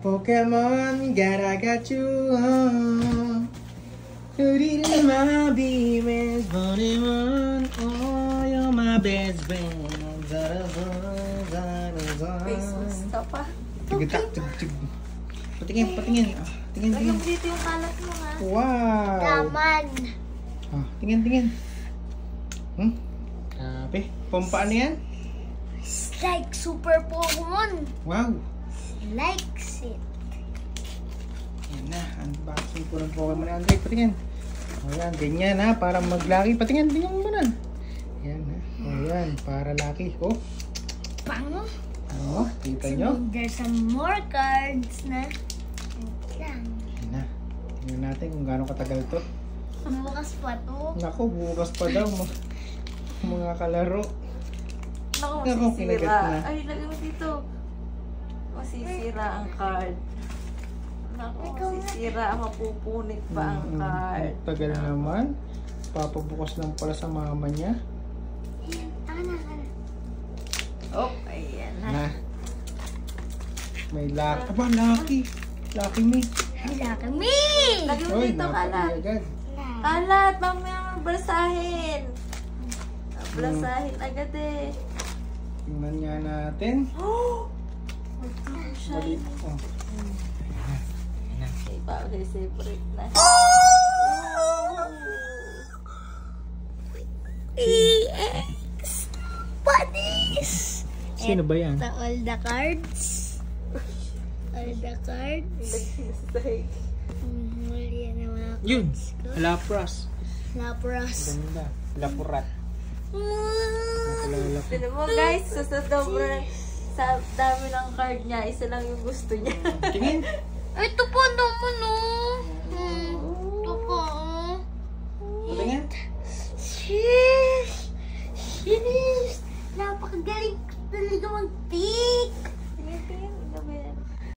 Pokemon, gotta got you on. You're my baby, Pokemon. Oh, you're my best friend. Face gusto pa. Patingin. Tingin. Lagyan mo dito yung kalat mo, ha? Wow. Laman. Tingin. Grabe. Pampaan yan? It's like super Pokemon. Wow. Likes it. Yan na. Unboxing ko ng Pokemon ni Andre. Patingin. Ayan. Ganyan ha. Para maglaki. Patingin. Tingnan mo na. Ayan ha. Ayan. Para laki. Oh. Pang. Kita nyo? There's some more cards na. Yan. Yan na. Tingnan natin kung gaano katagal to. Bukas pa to. Naku, bukas pa daw. Mga kalaro. Naku, Naku, kinagat masisira. na. Ay, lagyan mo dito. Masisira ang card. Naku, masisira. Mapupunit pa ang card. Tagal naman. Papabukas lang pala sa mama niya. Oh, ayan na. Na. May lucky. Aba, lucky. Lucky me. Lucky me! Lagyan mo Uy, dito, kalat. napaki agad. Kalat, mamaya basahin. Basahin agad eh. Tingnan nga natin. Oh! Bali. Oh. Okay, bawal separate na. EX Buddies! Sino ba yan? Ito, all the cards. All the cards. Yan ang mga Yun. cards ko. Lapras. Lapras. Ganda. Lapurat. Nakalala ko. Tignan mo guys, sa dami ng card niya, isa lang yung gusto niya. Tingin. Ito pa naman, oh. Ito pa, oh. Tingin. Sheesh! Napakagaling talaga mag-pick. Tingin, ano ba yan?